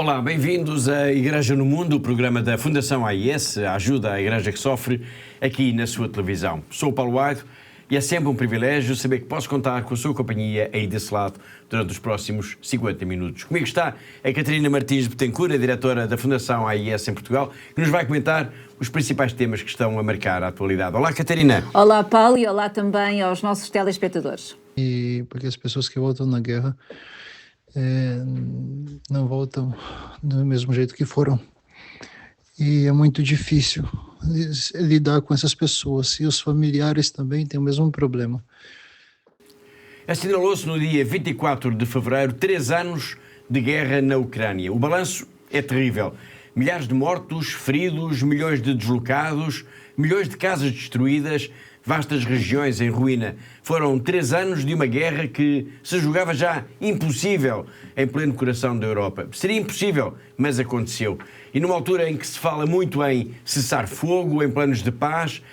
Olá, bem-vindos à Igreja no Mundo, o programa da Fundação AIS, a ajuda à Igreja que sofre, aqui na sua televisão. Sou o Paulo Aito e é sempre um privilégio saber que posso contar com a sua companhia aí desse lado durante os próximos 50 minutos. Comigo está a Catarina Martins de Betancourt, a diretora da Fundação AIS em Portugal, que nos vai comentar os principais temas que estão a marcar a atualidade. Olá, Catarina. Olá, Paulo, e olá também aos nossos telespectadores. E porque as pessoas que voltam na guerra não voltam do mesmo jeito que foram. E é muito difícil lidar com essas pessoas. E os familiares também têm o mesmo problema. Assinalou-se no dia 24 de fevereiro 3 anos de guerra na Ucrânia. O balanço é terrível. Milhares de mortos, feridos, milhões de deslocados, milhões de casas destruídas, vastas regiões em ruína. Foram 3 anos de uma guerra que se julgava já impossível em pleno coração da Europa. Seria impossível, mas aconteceu. E numa altura em que se fala muito em cessar fogo, em planos de paz,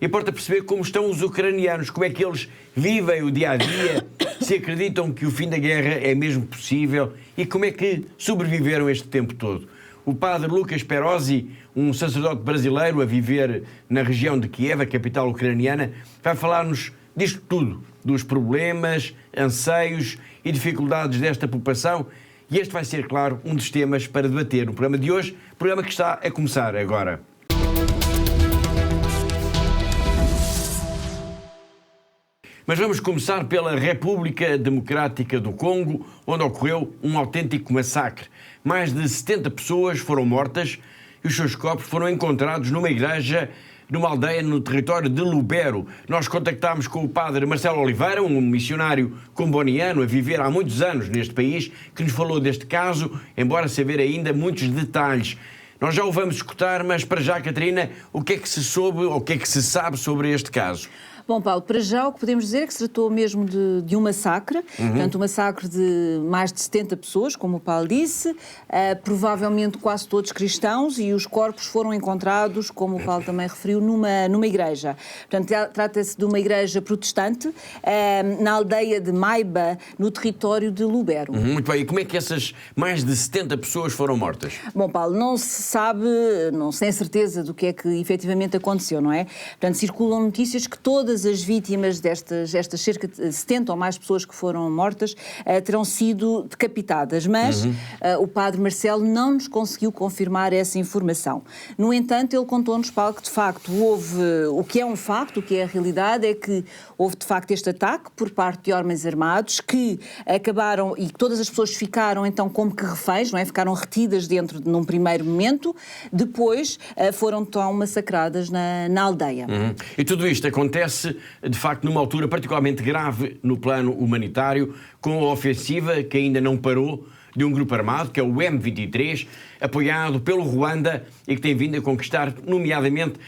importa perceber como estão os ucranianos, como é que eles vivem o dia-a-dia, se acreditam que o fim da guerra é mesmo possível e como é que sobreviveram este tempo todo. O padre Lucas Perozzi, um sacerdote brasileiro a viver na região de Kiev, a capital ucraniana, vai falar-nos disto tudo, dos problemas, anseios e dificuldades desta população. E este vai ser, claro, um dos temas para debater no programa de hoje, programa que está a começar agora. Mas vamos começar pela República Democrática do Congo, onde ocorreu um autêntico massacre. Mais de 70 pessoas foram mortas e os seus corpos foram encontrados numa igreja, numa aldeia no território de Lubero. Nós contactámos com o padre Marcelo Oliveira, um missionário comboniano a viver há muitos anos neste país, que nos falou deste caso, embora saber ainda muitos detalhes. Nós já o vamos escutar, mas para já, Catarina, o que é que se soube ou o que é que se sabe sobre este caso? Bom, Paulo, para já o que podemos dizer é que se tratou mesmo de um massacre, portanto um massacre de mais de 70 pessoas, como o Paulo disse, provavelmente quase todos cristãos, e os corpos foram encontrados, como o Paulo também referiu, numa igreja. Portanto, trata-se de uma igreja protestante, na aldeia de Maiba, no território de Lubero. Muito bem, e como é que essas mais de 70 pessoas foram mortas? Bom, Paulo, não se sabe, não se tem certeza do que é que efetivamente aconteceu, não é? Portanto, circulam notícias que todas as vítimas destas cerca de 70 ou mais pessoas que foram mortas terão sido decapitadas, mas o padre Marcelo não nos conseguiu confirmar essa informação. No entanto, ele contou-nos, Paulo, que de facto houve, o que é um facto, o que é a realidade, é que houve de facto este ataque por parte de homens armados que acabaram, e todas as pessoas ficaram então como que reféns, não é? Ficaram retidas dentro num primeiro momento, depois foram então massacradas na aldeia. E tudo isto acontece de facto numa altura particularmente grave no plano humanitário, com a ofensiva que ainda não parou de um grupo armado, que é o M23, apoiado pelo Ruanda e que tem vindo a conquistar, nomeadamente,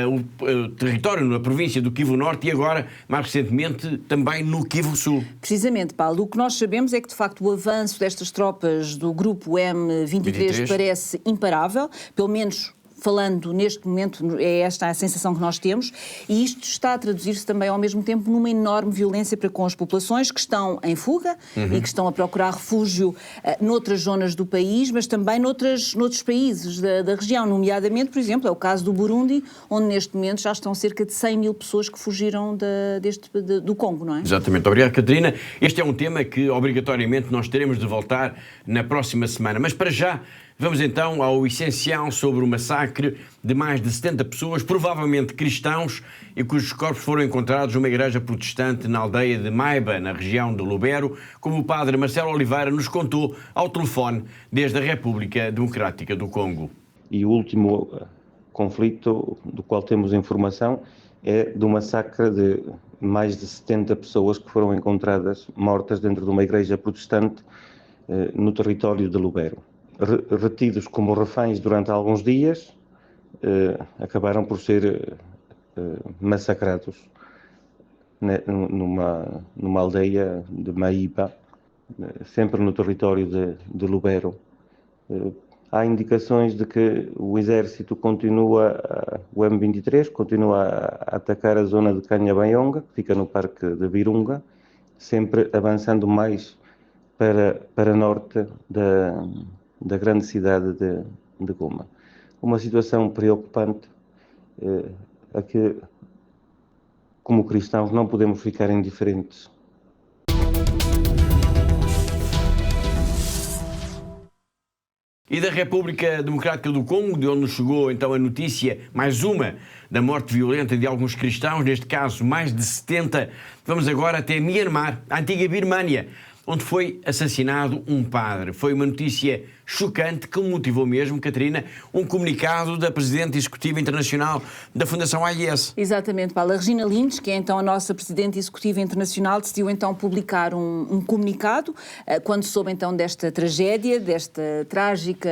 o território na província do Kivu Norte e agora, mais recentemente, também no Kivu Sul. Precisamente, Paulo. O que nós sabemos é que, de facto, o avanço destas tropas do grupo M23 parece imparável, pelo menos falando neste momento, é esta a sensação que nós temos, e isto está a traduzir-se também ao mesmo tempo numa enorme violência para com as populações que estão em fuga e que estão a procurar refúgio noutras zonas do país, mas também noutros países da região, nomeadamente, por exemplo, é o caso do Burundi, onde neste momento já estão cerca de 100 mil pessoas que fugiram do Congo, não é? Exatamente. Obrigado, Catarina. Este é um tema que obrigatoriamente nós teremos de voltar na próxima semana, mas para já vamos então ao essencial sobre o massacre de mais de 70 pessoas, provavelmente cristãos, e cujos corpos foram encontrados numa igreja protestante na aldeia de Maiba, na região de Lubero, como o padre Marcelo Oliveira nos contou ao telefone desde a República Democrática do Congo. E o último conflito do qual temos informação é do massacre de mais de 70 pessoas que foram encontradas mortas dentro de uma igreja protestante no território de Lubero. Retidos como reféns durante alguns dias, acabaram por ser massacrados numa aldeia de Maiba, sempre no território de Lubero. Há indicações de que o exército continua, o M23 continua a atacar a zona de Kanyabayonga, que fica no parque de Virunga, sempre avançando mais para norte da grande cidade de Goma. Uma situação preocupante a que, como cristãos, não podemos ficar indiferentes. E da República Democrática do Congo, de onde nos chegou então a notícia, mais uma, da morte violenta de alguns cristãos, neste caso mais de 70, vamos agora até Myanmar, a antiga Birmânia, onde foi assassinado um padre. Foi uma notícia chocante que motivou mesmo, Catarina, um comunicado da Presidente Executiva Internacional da Fundação AIS. Exatamente, Paulo. A Regina Lindes, que é então a nossa Presidente Executiva Internacional, decidiu então publicar um comunicado quando soube então desta tragédia, desta trágica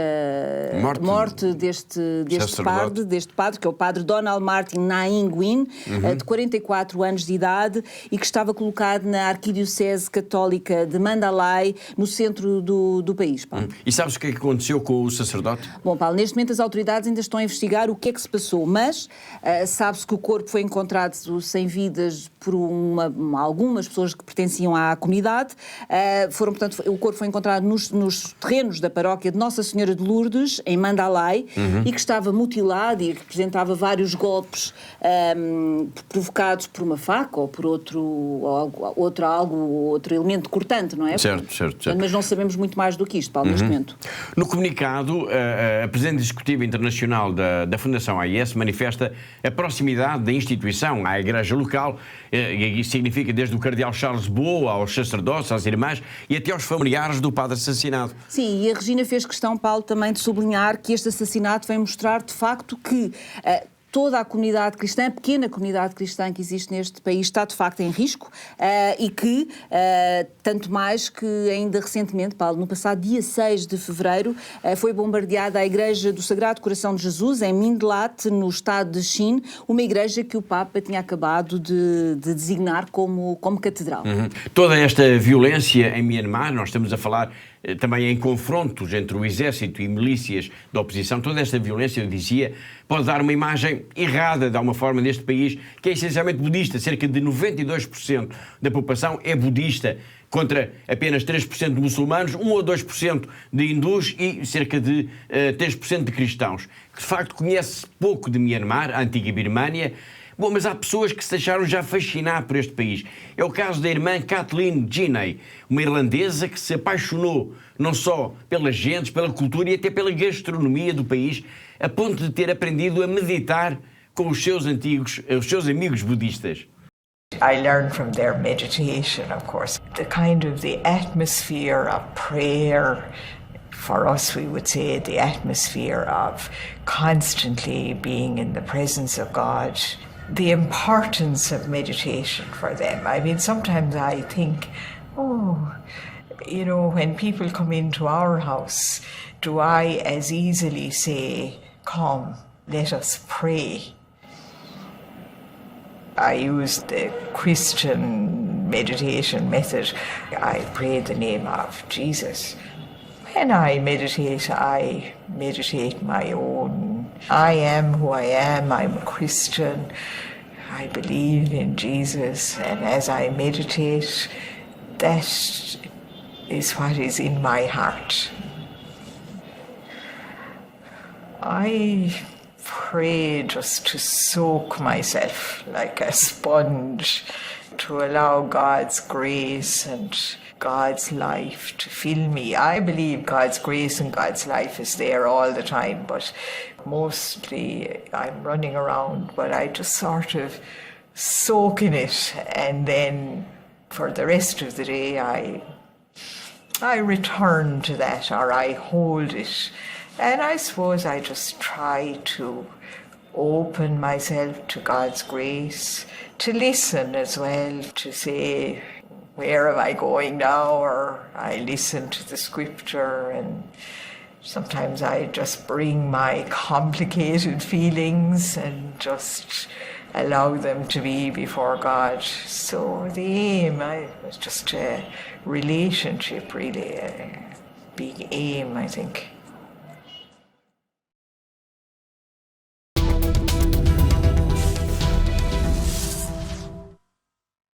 morte deste padre, que é o padre Donald Martin Naing Win, de 44 anos de idade e que estava colocado na Arquidiocese Católica de Mandalay, no centro do país, Paulo. E sabes o que é que aconteceu com o sacerdote? Bom, Paulo, neste momento as autoridades ainda estão a investigar o que é que se passou, mas sabe-se que o corpo foi encontrado sem vidas por algumas pessoas que pertenciam à comunidade. Portanto, o corpo foi encontrado nos terrenos da paróquia de Nossa Senhora de Lourdes, em Mandalay, e que estava mutilado e que apresentava vários golpes provocados por uma faca ou por outro elemento cortante, não é? Certo. Mas não sabemos muito mais do que isto, Paulo, neste momento. No comunicado, a Presidente Executiva Internacional da Fundação AIS manifesta a proximidade da instituição à Igreja local, e isso significa desde o Cardeal Charles Bo aos sacerdotes, às irmãs e até aos familiares do padre assassinado. Sim, e a Regina fez questão, Paulo, também de sublinhar que este assassinato vem mostrar de facto que toda a comunidade cristã, a pequena comunidade cristã que existe neste país, está de facto em risco e que, tanto mais que ainda recentemente, Paulo, no passado dia 6 de fevereiro, foi bombardeada a Igreja do Sagrado Coração de Jesus, em Mindlat, no estado de Xin, uma igreja que o Papa tinha acabado de designar como catedral. Toda esta violência em Myanmar, nós estamos a falar também em confrontos entre o exército e milícias da oposição, toda esta violência, eu dizia, pode dar uma imagem errada, de alguma forma, deste país, que é essencialmente budista. Cerca de 92% da população é budista, contra apenas 3% de muçulmanos, 1 ou 2% de hindus e cerca de 3% de cristãos, que de facto conhece pouco de Myanmar, a antiga Birmânia. Bom, mas há pessoas que se deixaram já fascinar por este país. É o caso da irmã Kathleen Ginney, uma irlandesa que se apaixonou não só pelas gentes, pela cultura e até pela gastronomia do país, a ponto de ter aprendido a meditar com os seus amigos budistas. I learned from their meditation, of course, the atmosphere of prayer. For us, we would say the atmosphere of constantly being in the presence of God. The importance of meditation for them. I mean, sometimes I think, when people come into our house, do I as easily say, come, let us pray? I use the Christian meditation method. I pray the name of Jesus. When I meditate my own. I am who I am, I'm a Christian, I believe in Jesus, and as I meditate, that is what is in my heart. I pray just to soak myself like a sponge, to allow God's grace and God's life to fill me. I believe God's grace and God's life is there all the time, but mostly I'm running around, but I just sort of soak in it, and then for the rest of the day I return to that, or I hold it. And I suppose I just try to open myself to God's grace, to listen as well, to say, where am I going now? Or I listen to the scripture, and sometimes I just bring my complicated feelings and just allow them to be before God. So the aim is just a relationship, really, a big aim, I think.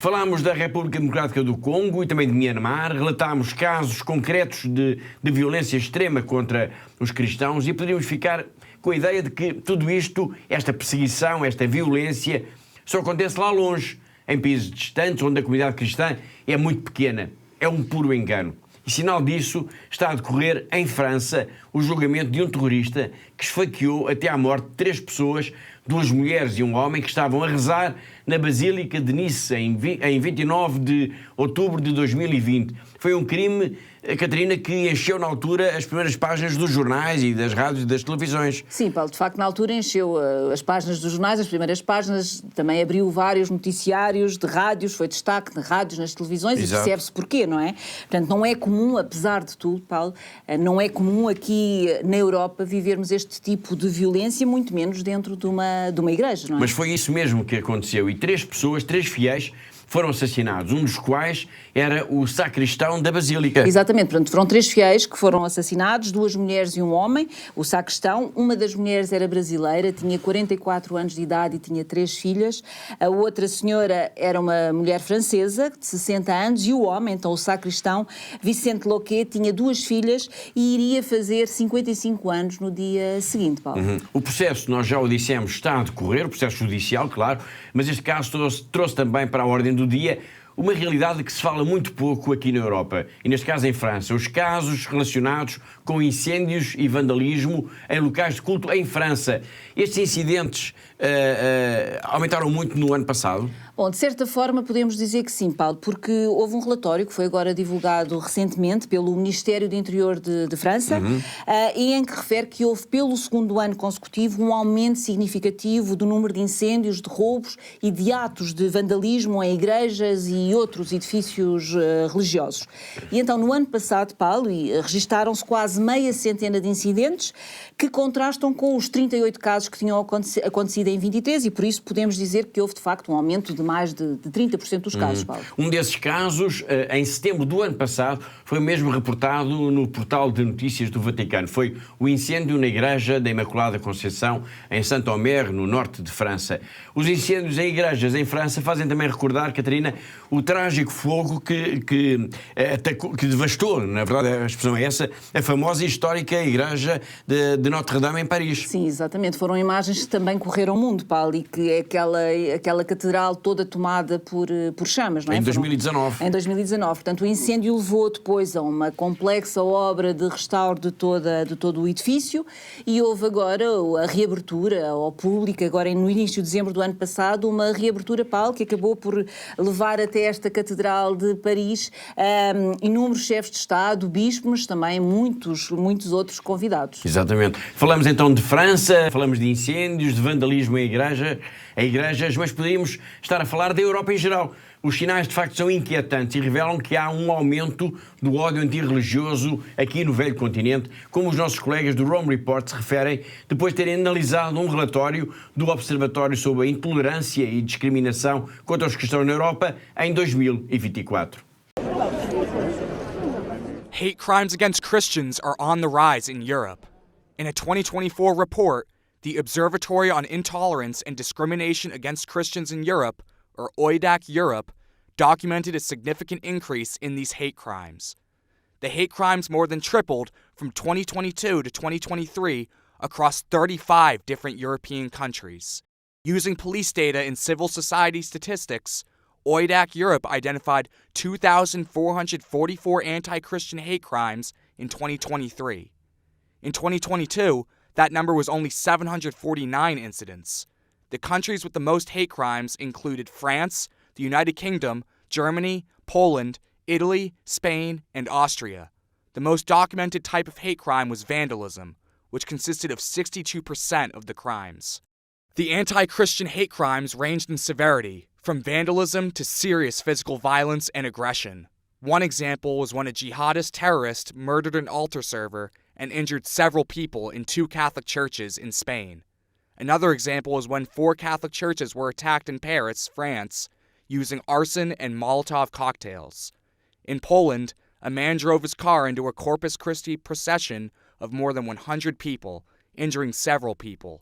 Falámos da República Democrática do Congo e também de Myanmar, relatámos casos concretos de violência extrema contra os cristãos e poderíamos ficar com a ideia de que tudo isto, esta perseguição, esta violência, só acontece lá longe, em países distantes, onde a comunidade cristã é muito pequena. É um puro engano. E sinal disso está a decorrer em França o julgamento de um terrorista que esfaqueou até à morte 3 pessoas, 2 mulheres e um homem, que estavam a rezar na Basílica de Nice em 29 de outubro de 2020. Foi um crime, Catarina, que encheu na altura as primeiras páginas dos jornais e das rádios e das televisões. Sim, Paulo, de facto na altura encheu as páginas dos jornais, as primeiras páginas, também abriu vários noticiários de rádios, foi destaque de rádios nas televisões. Exato. E percebe-se porquê, não é? Portanto, não é comum, apesar de tudo, Paulo, não é comum aqui na Europa vivermos este tipo de violência, muito menos dentro de uma igreja, não é? Mas foi isso mesmo que aconteceu e 3 pessoas, 3 fiéis, foram assassinados, um dos quais era o sacristão da Basílica. Exatamente, portanto, foram 3 fiéis que foram assassinados, 2 mulheres e um homem, o sacristão. Uma das mulheres era brasileira, tinha 44 anos de idade e tinha 3 filhas. A outra senhora era uma mulher francesa, de 60 anos, e o homem, então o sacristão, Vicente Loquet, tinha 2 filhas e iria fazer 55 anos no dia seguinte, Paulo. O processo, nós já o dissemos, está a decorrer, o processo judicial, claro, mas este caso trouxe também para a ordem do dia uma realidade que se fala muito pouco aqui na Europa, e neste caso em França, os casos relacionados com incêndios e vandalismo em locais de culto em França. Estes incidentes aumentaram muito no ano passado? Bom, de certa forma podemos dizer que sim, Paulo, porque houve um relatório que foi agora divulgado recentemente pelo Ministério do Interior de França, e em que refere que houve pelo 2º ano consecutivo um aumento significativo do número de incêndios, de roubos e de atos de vandalismo em igrejas e outros edifícios religiosos. E então no ano passado, Paulo, registaram-se quase meia centena de incidentes que contrastam com os 38 casos que tinham acontecido em 23 e por isso podemos dizer que houve de facto um aumento de mais de 30% dos casos, Paulo. Um desses casos, em setembro do ano passado, foi mesmo reportado no portal de notícias do Vaticano. Foi o incêndio na Igreja da Imaculada Conceição, em Saint-Omer, no norte de França. Os incêndios em igrejas em França fazem também recordar, Catarina, o trágico fogo que devastou, na verdade a expressão é essa, a famosa e histórica Igreja de Notre-Dame em Paris. Sim, exatamente. Foram imagens que também correram o mundo, Paulo, e que é aquela catedral toda tomada por chamas, não é? Em 2019. Em 2019. Portanto, o incêndio levou depois a uma complexa obra de restauro de todo o edifício e houve agora a reabertura ao público, agora no início de dezembro do ano passado, uma reabertura, Paulo, que acabou por levar até esta catedral de Paris inúmeros chefes de Estado, bispos, mas também muitos outros convidados. Exatamente. Falamos então de França, falamos de incêndios, de vandalismo em igrejas, mas poderíamos estar a falar da Europa em geral. Os sinais, de facto, são inquietantes e revelam que há um aumento do ódio antirreligioso aqui no velho continente, como os nossos colegas do Rome Report se referem, depois de terem analisado um relatório do Observatório sobre a Intolerância e Discriminação contra os cristãos na Europa em 2024. Hate crimes against Christians are on the rise in Europe. In a 2024 report, the Observatory on Intolerance and Discrimination Against Christians in Europe, or OIDAC Europe, documented a significant increase in these hate crimes. The hate crimes more than tripled from 2022 to 2023 across 35 different European countries. Using police data and civil society statistics, OIDAC Europe identified 2,444 anti-Christian hate crimes in 2023. In 2022, that number was only 749 incidents. The countries with the most hate crimes included France, the United Kingdom, Germany, Poland, Italy, Spain, and Austria. The most documented type of hate crime was vandalism, which consisted of 62% of the crimes. The anti-Christian hate crimes ranged in severity, from vandalism to serious physical violence and aggression. One example was when a jihadist terrorist murdered an altar server and injured several people in 2 Catholic churches in Spain. Another example is when 4 Catholic churches were attacked in Paris, France, using arson and Molotov cocktails. In Poland, a man drove his car into a Corpus Christi procession of more than 100 people, injuring several people.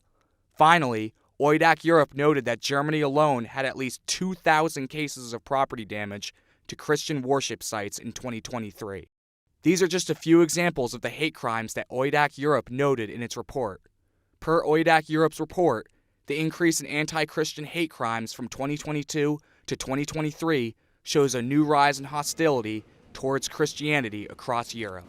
Finally, OIDAC Europe noted that Germany alone had at least 2,000 cases of property damage to Christian worship sites in 2023. These are just a few examples of the hate crimes that OIDAC Europe noted in its report. Per OIDAC Europe's report, the increase in anti-Christian hate crimes from 2022 to 2023 shows a new rise in hostility towards Christianity across Europe.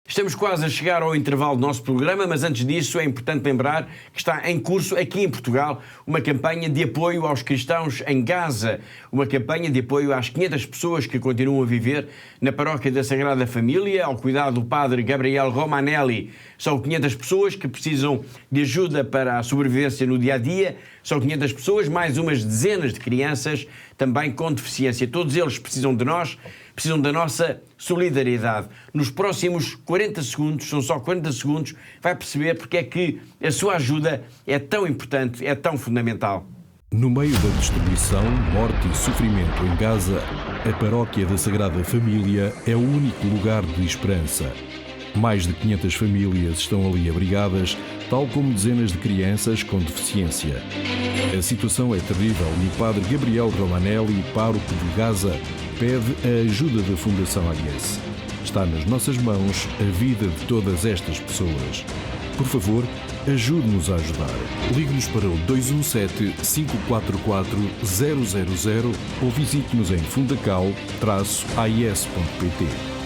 Estamos quase a chegar ao intervalo do nosso programa, mas antes disso é importante lembrar que está em curso aqui em Portugal uma campanha de apoio aos cristãos em Gaza, uma campanha de apoio às 500 pessoas que continuam a viver na paróquia da Sagrada Família, ao cuidado do padre Gabriel Romanelli. São 500 pessoas que precisam de ajuda para a sobrevivência no dia-a-dia, são 500 pessoas, mais umas dezenas de crianças também com deficiência. Todos eles precisam de nós, precisam da nossa solidariedade. Nos próximos 40 segundos, são só 40 segundos, vai perceber porque é que a sua ajuda é tão importante, é tão fundamental. No meio da destruição, morte e sofrimento em Gaza, a paróquia da Sagrada Família é o único lugar de esperança. Mais de 500 famílias estão ali abrigadas, tal como dezenas de crianças com deficiência. A situação é terrível e o padre Gabriel Romanelli, pároco de Gaza, pede a ajuda da Fundação AIS. Está nas nossas mãos a vida de todas estas pessoas. Por favor, ajude-nos a ajudar. Ligue-nos para o 217-544-000 ou visite-nos em fundacal-ais.pt.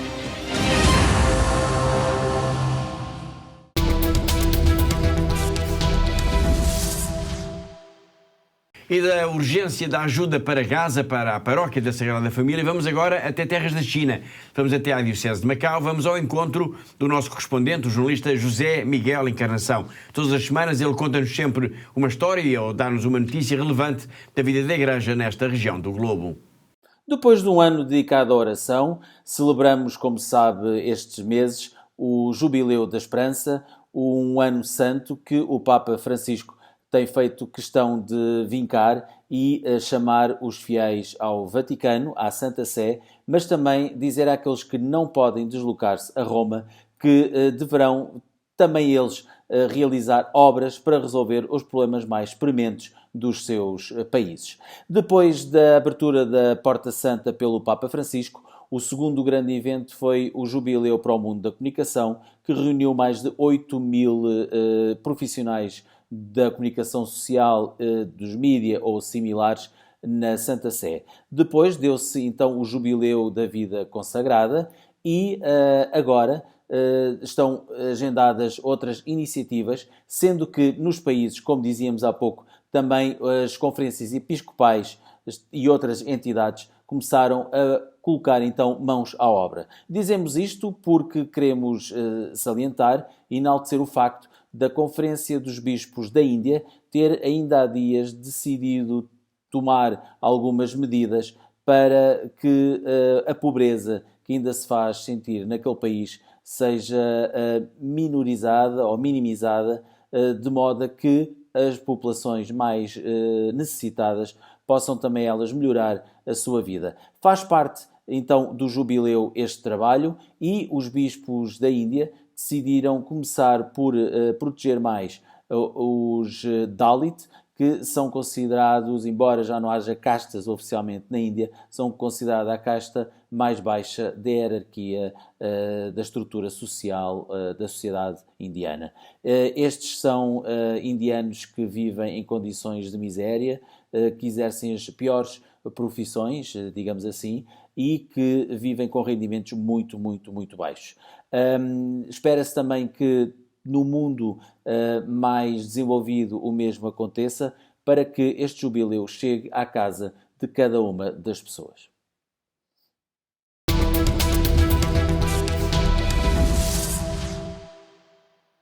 E da urgência da ajuda para Gaza, para a paróquia da Sagrada Família, vamos agora até terras da China. Vamos até à Diocese de Macau, vamos ao encontro do nosso correspondente, o jornalista José Miguel Encarnação. Todas as semanas ele conta-nos sempre uma história ou dá-nos uma notícia relevante da vida da Igreja nesta região do globo. Depois de um ano dedicado à oração, celebramos, como sabe, estes meses o Jubileu da Esperança, um ano santo que o Papa Francisco tem feito questão de vincar e chamar os fiéis ao Vaticano, à Santa Sé, mas também dizer àqueles que não podem deslocar-se a Roma que deverão também eles realizar obras para resolver os problemas mais prementes dos seus países. Depois da abertura da Porta Santa pelo Papa Francisco, o segundo grande evento foi o Jubileu para o Mundo da Comunicação, que reuniu mais de 8.000 profissionais da comunicação social, dos mídia ou similares na Santa Sé. Depois deu-se então o Jubileu da Vida Consagrada e agora estão agendadas outras iniciativas, sendo que nos países, como dizíamos há pouco, também as conferências episcopais e outras entidades começaram a colocar então mãos à obra. Dizemos isto porque queremos salientar e enaltecer o facto da Conferência dos Bispos da Índia ter ainda há dias decidido tomar algumas medidas para que a pobreza que ainda se faz sentir naquele país seja minorizada ou minimizada, de modo a que as populações mais necessitadas possam também elas melhorar a sua vida. Faz parte então do Jubileu este trabalho e os bispos da Índia decidiram começar por proteger mais os Dalit, que são considerados, embora já não haja castas oficialmente na Índia, são considerados a casta mais baixa da hierarquia da estrutura social da sociedade indiana. Estes são indianos que vivem em condições de miséria, que exercem as piores profissões, digamos assim, e que vivem com rendimentos muito, muito, muito baixos. Espera-se também que no mundo mais desenvolvido o mesmo aconteça, para que este jubileu chegue à casa de cada uma das pessoas.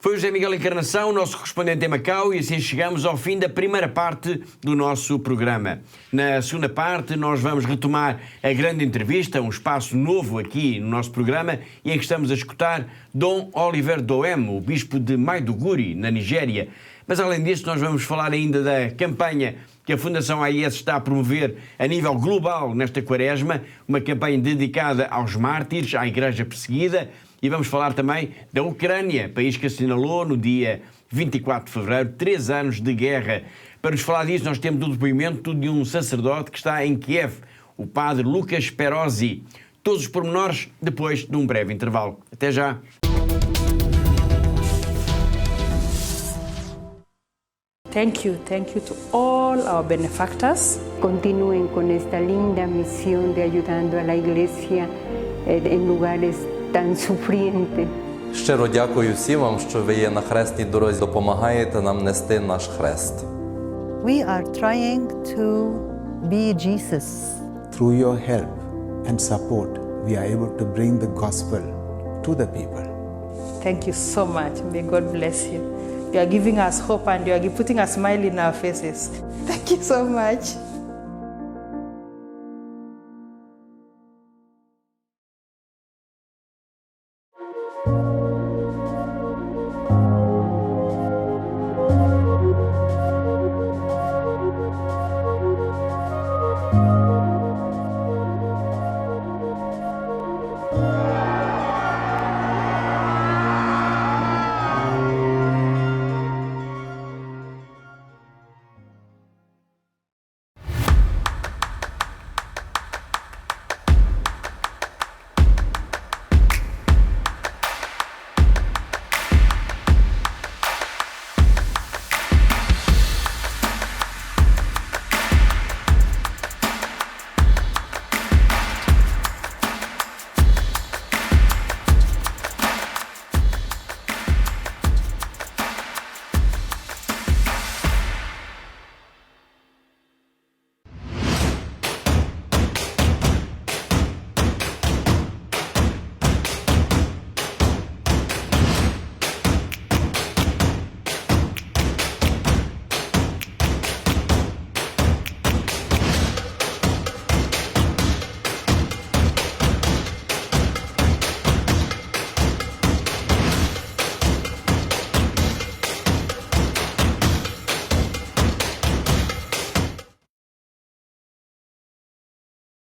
Foi o José Miguel Encarnação, nosso correspondente em Macau, e assim chegamos ao fim da primeira parte do nosso programa. Na segunda parte nós vamos retomar a grande entrevista, um espaço novo aqui no nosso programa, e em que estamos a escutar Dom Oliver Doem, o bispo de Maiduguri, na Nigéria. Mas além disso nós vamos falar ainda da campanha que a Fundação AIS está a promover a nível global nesta quaresma, uma campanha dedicada aos mártires, à Igreja perseguida, E vamos falar também da Ucrânia, país que assinalou no dia 24 de fevereiro 3 anos de guerra. Para nos falar disso, nós temos o depoimento de um sacerdote que está em Kiev, o padre Lucas Perozzi. Todos os pormenores depois de um breve intervalo. Até já! Thank you to all our benefactors. Continúen con esta linda misión de ayudando a la Iglesia en lugares tan sufrientes. Щиро дякую всім вам, що ви є на хресній дорозі, допомагаєте нам нести наш хрест. We are trying to be Jesus. Through your help and support, we are able to bring the gospel to the people. Thank you so much. May God bless you. You are giving us hope and you are putting a smile in our faces. Thank you so much.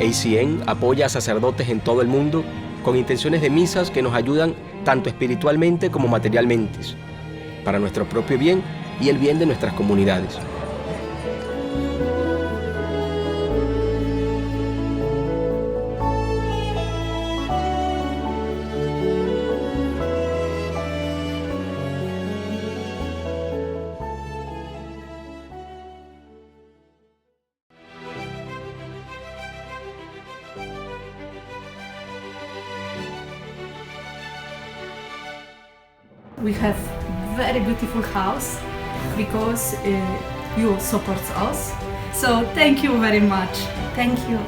ACN apoya a sacerdotes en todo el mundo con intenciones de misas que nos ayudan tanto espiritualmente como materialmente, para nuestro propio bien y el bien de nuestras comunidades. We have very beautiful house because you support us. So thank you very much. Thank you.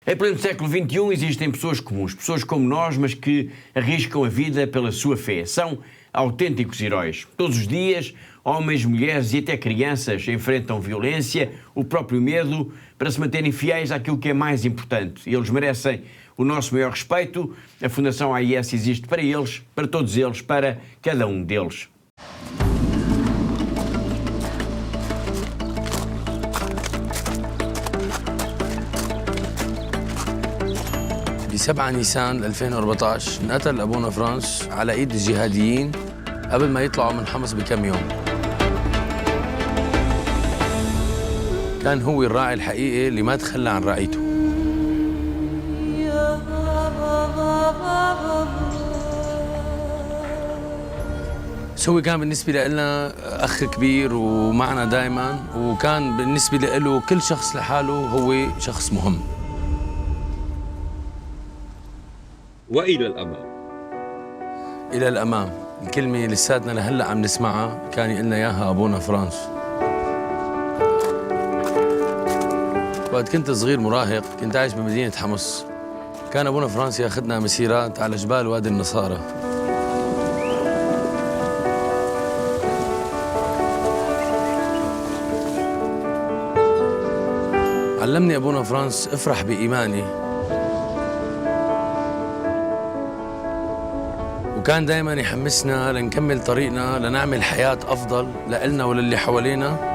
Em pleno século XXI existem pessoas comuns, pessoas como nós, mas que arriscam a vida pela sua fé. São autênticos heróis. Todos os dias, homens, mulheres e até crianças enfrentam violência, o próprio medo, para se manterem fiéis àquilo que é mais importante. E eles merecem o nosso maior respeito. A Fundação AIS existe para eles, para todos eles, para cada um deles. ب7 نيسان 2014 انقتل أبونا فرانس على إيد الجهاديين قبل ما يطلعوا من حمص بكم يوم. كان هو الراعي الحقيقي اللي ما تخلى عن رعيته. هو كان بالنسبة لنا أخ كبير ومعنا دائما، وكان بالنسبة له كل شخص لحاله هو شخص مهم. وإلى الأمام. إلى الأمام، الكلمة لساتنا لهلا عم نسمعها كان يقلنا إياها أبونا فرانس. وقت كنت صغير مراهق كنت عايش بمدينة حمص. كان أبونا فرانس ياخذنا مسيرات على جبال وادي النصارى. علمني أبونا فرانس افرح بإيماني، وكان دايما يحمسنا لنكمل طريقنا لنعمل حياة أفضل لإلنا وللي حوالينا.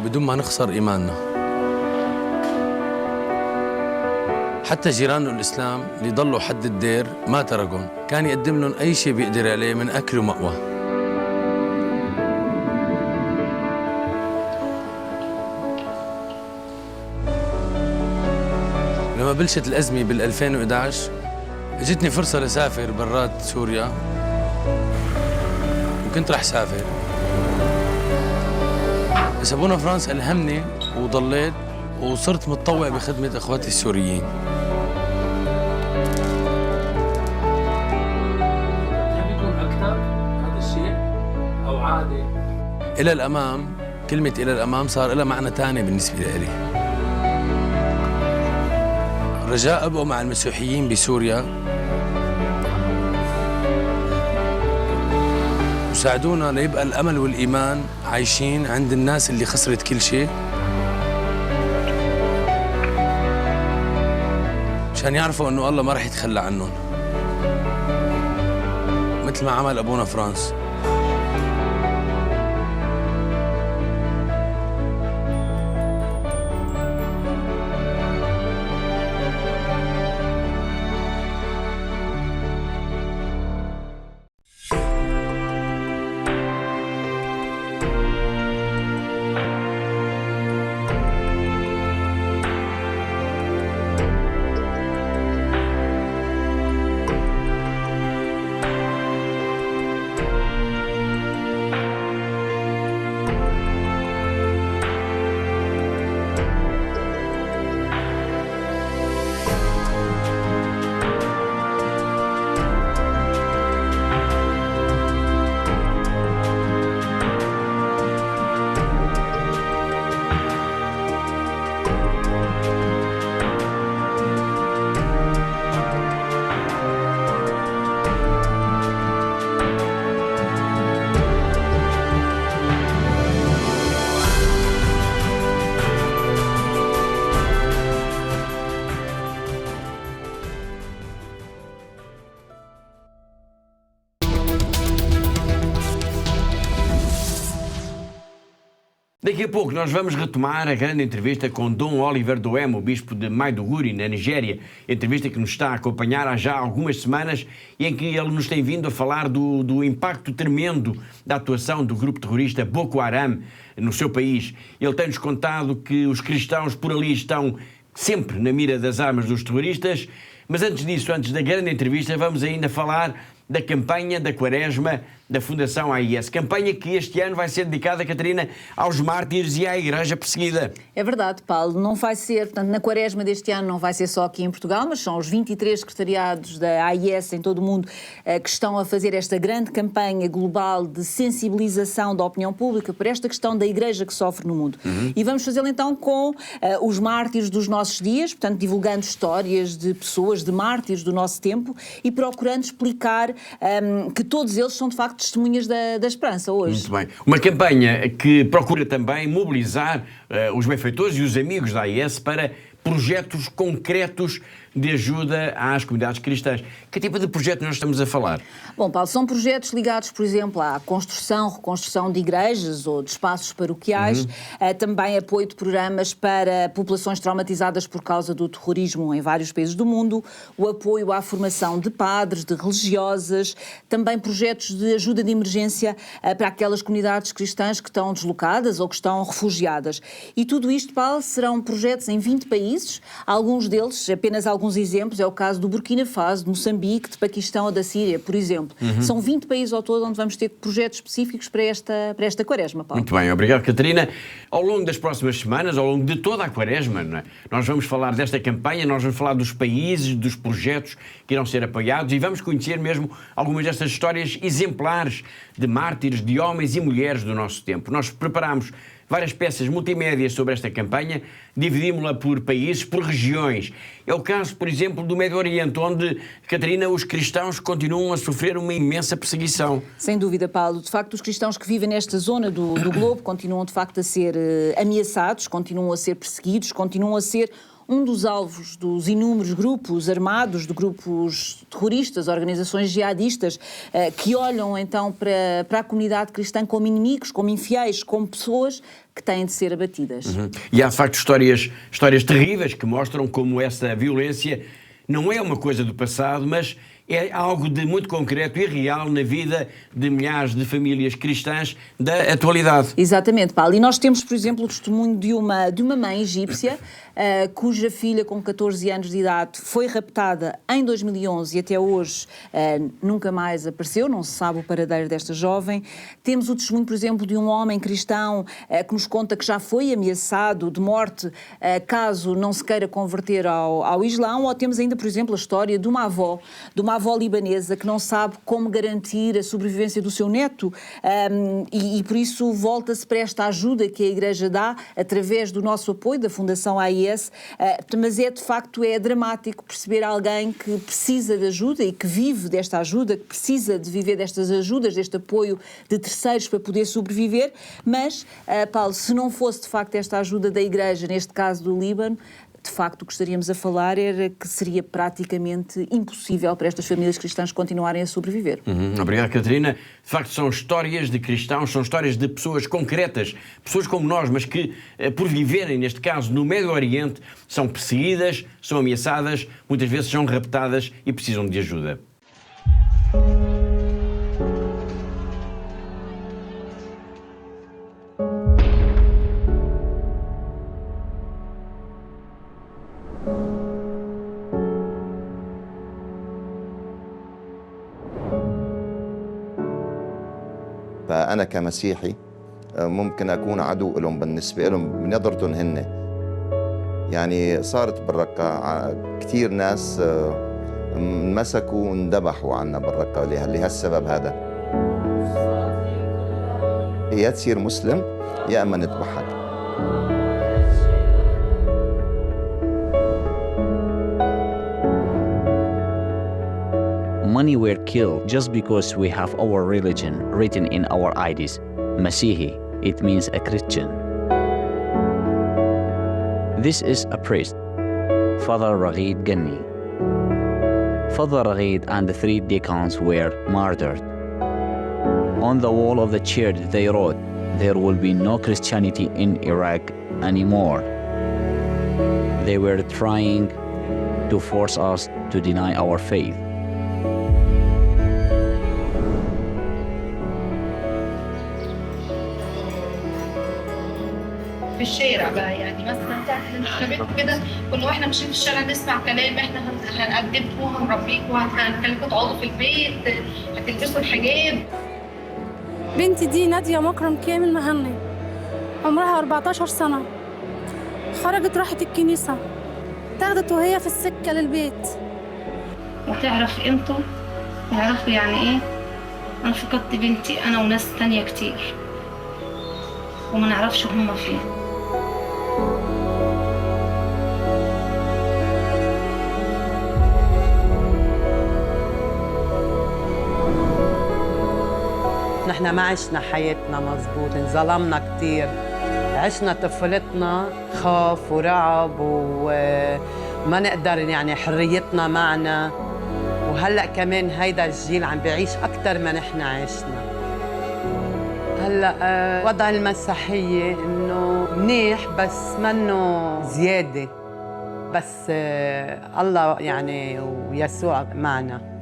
بدون ما نخسر إيماننا. حتى جيرانه الإسلام اللي ضلوا حد الدير ما تركهم، كان يقدم لهم أي شيء بيقدر عليه من أكل ومأوى. لما بلشت الأزمة بال2011 اجتني فرصة لسافر برات سوريا، وكنت رح سافر، بس أبونا فرانس ألهمني وضليت وصرت متطوع بخدمة إخواتي السوريين. إلى الأمام، كلمة إلى الأمام صار لها معنى تاني بالنسبة لي. رجاء أبقوا مع المسيحيين بسوريا وساعدونا ليبقى الأمل والإيمان عايشين عند الناس اللي خسرت كل شيء، عشان يعرفوا إنه الله ما رح يتخلى عنهم مثل ما عمل أبونا فرانس. Daqui a pouco nós vamos retomar a grande entrevista com Dom Oliver Doemo, bispo de Maiduguri, na Nigéria. Entrevista que nos está a acompanhar há já algumas semanas e em que ele nos tem vindo a falar do impacto tremendo da atuação do grupo terrorista Boko Haram no seu país. Ele tem-nos contado que os cristãos por ali estão sempre na mira das armas dos terroristas. Mas antes disso, antes da grande entrevista, vamos ainda falar da campanha da Quaresma da Fundação AIS. Campanha que este ano vai ser dedicada, Catarina, aos mártires e à Igreja perseguida. É verdade, Paulo. Não vai ser, portanto, na Quaresma deste ano não vai ser só aqui em Portugal, mas são os 23 secretariados da AIS em todo o mundo que estão a fazer esta grande campanha global de sensibilização da opinião pública por esta questão da Igreja que sofre no mundo. E vamos fazê-lo então com os mártires dos nossos dias, portanto, divulgando histórias de pessoas, de mártires do nosso tempo e procurando explicar que todos eles são de facto testemunhas da esperança hoje. Muito bem. Uma campanha que procura também mobilizar os benfeitores e os amigos da AIS para projetos concretos de ajuda às comunidades cristãs. Que tipo de projeto nós estamos a falar? Bom, Paulo, são projetos ligados, por exemplo, à construção, reconstrução de igrejas ou de espaços paroquiais, também apoio de programas para populações traumatizadas por causa do terrorismo em vários países do mundo, o apoio à formação de padres, de religiosas, também projetos de ajuda de emergência para aquelas comunidades cristãs que estão deslocadas ou que estão refugiadas. E tudo isto, Paulo, serão projetos em 20 países, países, alguns deles, apenas alguns exemplos, é o caso do Burkina Faso, de Moçambique, de Paquistão ou da Síria, por exemplo. São 20 países ao todo onde vamos ter projetos específicos para esta quaresma, Paulo. Muito bem, obrigado, Catarina. Ao longo das próximas semanas, ao longo de toda a quaresma, não é? Nós vamos falar desta campanha, nós vamos falar dos países, dos projetos que irão ser apoiados e vamos conhecer mesmo algumas destas histórias exemplares de mártires, de homens e mulheres do nosso tempo. Nós preparamos várias peças multimédias sobre esta campanha, dividimos-la por países, por regiões. É o caso, por exemplo, do Médio Oriente, onde, Catarina, os cristãos continuam a sofrer uma imensa perseguição. Sem dúvida, Paulo. De facto, os cristãos que vivem nesta zona do globo continuam, de facto, a ser ameaçados, continuam a ser perseguidos, continuam a ser um dos alvos dos inúmeros grupos armados, de grupos terroristas, organizações jihadistas, que olham então para a comunidade cristã como inimigos, como infiéis, como pessoas que têm de ser abatidas. E há, de facto, histórias terríveis que mostram como essa violência não é uma coisa do passado, mas é algo de muito concreto e real na vida de milhares de famílias cristãs da atualidade. Exatamente, Paulo. E nós temos, por exemplo, o testemunho de uma mãe egípcia cuja filha com 14 anos de idade foi raptada em 2011 e até hoje nunca mais apareceu, não se sabe o paradeiro desta jovem. Temos o testemunho, por exemplo, de um homem cristão que nos conta que já foi ameaçado de morte caso não se queira converter ao Islão, ou temos ainda, por exemplo, a história de uma avó libanesa que não sabe como garantir a sobrevivência do seu neto e por isso volta-se para esta ajuda que a Igreja dá através do nosso apoio, da Fundação AIS, mas de facto é dramático perceber alguém que precisa de ajuda e que vive desta ajuda, que precisa de viver destas ajudas, deste apoio de terceiros para poder sobreviver, mas, Paulo, se não fosse de facto esta ajuda da Igreja, neste caso do Líbano, de facto, o que estaríamos a falar era que seria praticamente impossível para estas famílias cristãs continuarem a sobreviver. Obrigado, Catarina. De facto, são histórias de cristãos, são histórias de pessoas concretas, pessoas como nós, mas que, por viverem, neste caso, no Médio Oriente, são perseguidas, são ameaçadas, muitas vezes são raptadas e precisam de ajuda. فأنا كمسيحي ممكن أكون عدو لهم بالنسبة لهم بنظرتهم هن. يعني صارت بالرقة كثير ناس انمسكوا واندبحوا عنا بالرقة لهالسبب هذا. يا تصير مسلم يا أما نذبحك. Many were killed just because we have our religion written in our IDs. Masihi, it means a Christian. This is a priest, Father Raghid Ganni. Father Raghid and the 3 deacons were murdered. On the wall of the church they wrote, "There will be no Christianity in Iraq anymore." They were trying to force us to deny our faith. في الشارع بقى يعني مثلا شباب كده كنا واحنا ماشيين في الشارع نسمع كلام احنا هنقدمكم وهنربيكم وهنخليكم تقعدوا في البيت هتلبسوا الحجاب. بنتي دي نادية مكرم كامل مهني عمرها 14 سنة خرجت راحت الكنيسة تاخدت وهي في السكة للبيت. وتعرف قيمته يعرفوا يعني ايه انا فقدت بنتي انا وناس تانية كتير وما نعرفش هم فين. نحن ما عشنا حياتنا مزبوط، انظلمنا كتير، عشنا طفولتنا خوف ورعب وما نقدر يعني حريتنا معنا، وهلأ كمان هيدا الجيل عم بيعيش أكتر ما نحن عشنا. هلأ وضع المسيحية إنه منيح بس منه زيادة، بس الله يعني ويسوع معنا.